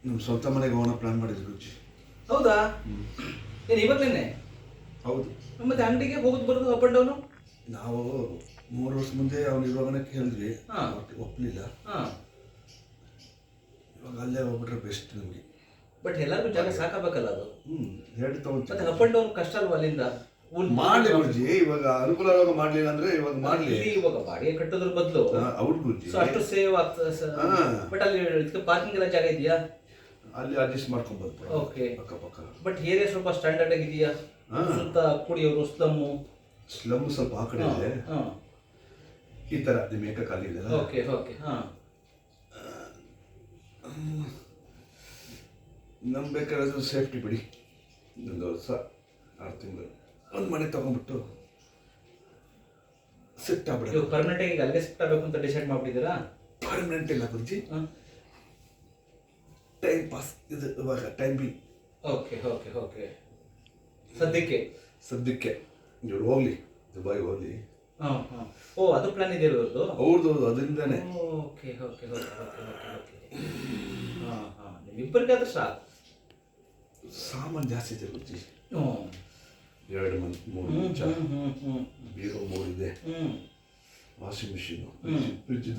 ನಮ್ಮ ಸ್ವಂತ ಮನೆಗೆ ಹೋಗೋಣ ಪ್ಲಾನ್ ಮಾಡಿದ್ರು ಗುರುಜಿ. ಹೌದಾ? ಏನು ಇವಾಗಲೇನೆ? ಹೌದು. ಮತ್ತೆ ಅಂಗಡಿಗೆ ಹೋಗೋದು ಬರೋದು ಅಪ್ ಅಂಡ್ ಡೌನು? ನಾವು 3 ವರ್ಷ ಮುಂದೆ ಅವ್ನು ಇರುವಾಗನೇ ಕೇಳಿದ್ವಿ, ಹಾ. ಒಪ್ಪಲಿಲ್ಲ. ಹಾಂ. ಇವಾಗ ಅಲ್ಲೇ ಹೋಗ್ಬಿಟ್ರೆ ಬೆಸ್ಟ್ ನಮಗೆ. ಬಟ್ ಎಲ್ಲರಿಗೂ ಜಾಗ ಸಾಕಾಗಬೇಕಲ್ಲ ಅದು. ಎರಡು ಮತ್ತೆ ತಗೊಂಡು ಅಪ್ ಅಂಡ್ ಡೌನ್ ಕಷ್ಟ ಅಲ್ವಾ ಅಲ್ಲಿಂದ? ಮಾಡಲಿ ಗುರುಜಿ. ಇವಾಗ ಅನುಕೂಲವಾಗ ಮಾಡಲಿಲ್ಲ ಅಂದ್ರೆ ಇವಾಗ ಮಾಡಲಿ. ಇಲ್ಲಿ ಇವಾಗ ಬಾಡಿಗೆ ಕಟ್ಟೋದ್ರ ಬದಲು ಅವ್ರು ಗುರುಜಿ ಸೊ ಅಷ್ಟು ಸೇವ್ ಆಗ್ತದೆ. ಬಟ್ ಅಲ್ಲಿ ಪಾರ್ಕಿಂಗ್ ಎಲ್ಲ ಜಾಗ ಇದೆಯಾ? ಅಲ್ಲಿ ಅಡ್ಜಸ್ಟ್ ಮಾಡ್ಕೊಬೋದು ಓಕೆ. ಅಕ್ಕಪಕ್ಕ. ಬಟ್ ಏರಿಯಾ ಸ್ವಲ್ಪ ಸ್ಟ್ಯಾಂಡರ್ಡ್ ಆಗಿದೆಯಾ? ಸುತ್ತ ಕುಡಿಯೋರು ಸ್ಲಮ್ಮು ಸ್ಲಮ್ ಸ್ವಲ್ಪ ಆ ಕಡೆ ಇದೆ. ಈ ತರ ನಿಮಗೆ ಖಾಲಿ ಇದೆ. Okay okay. ಹಾಂ. ನಮ್ಗೆ ಬೇಕಾದ್ರೆ ಸೇಫ್ಟಿ ಬಿಡಿ, 1 ವರ್ಷ 6 ತಿಂಗಳು ಒಂದು ಮನೆ ತಗೊಂಡ್ಬಿಟ್ಟು ಸೆಟ್ ಆಗ್ಬಿಡ. ಇವಾಗ ಪರ್ಮನೆಂಟ್ ಆಗಿ ಅಲ್ಲೇ ಶಿಫ್ಟ್ ಆಗಬೇಕು ಅಂತ ಡಿಸೈಡ್ ಮಾಡ್ಬಿಟ್ಟಿದ್ದೀರಾ? ಪರ್ಮನೆಂಟ್ ಇಲ್ಲ ಗುರುಜಿ, ಟೈಮ್ ಪಾಸ್ ಇದು ಇವಾಗ time B. Okay okay okay. ಸದ್ಯಕ್ಕೆ ಇವ್ರು ಹೋಗ್ಲಿ, ದುಬೈ ಹೋಗ್ಲಿ. ಹಾಂ ಹಾಂ. ಓ, ಅದು ಪ್ಲಾನ್ ಇದೆ ಇರೋದು? ಹೌದು, ಅದರಿಂದಾನೆ. Okay okay okay okay okay okay. ಹಾಂ ಹಾಂ. ನಿಮ್ಮಿಬ್ಬರಿಗಾದ್ರೆ ಸಾಕು. ಸಾಮಾನು ಜಾಸ್ತಿ ಇದೆ ಗುರುಜಿ. ಹ್ಞೂ. 2 3 ಮಂಚ, ಬೀರೋ 3 ಇದೆ, ವಾಷಿಂಗ್ ಮಿಷಿನು, ಫ್ರಿಜ್ ದೊಡ್ಡ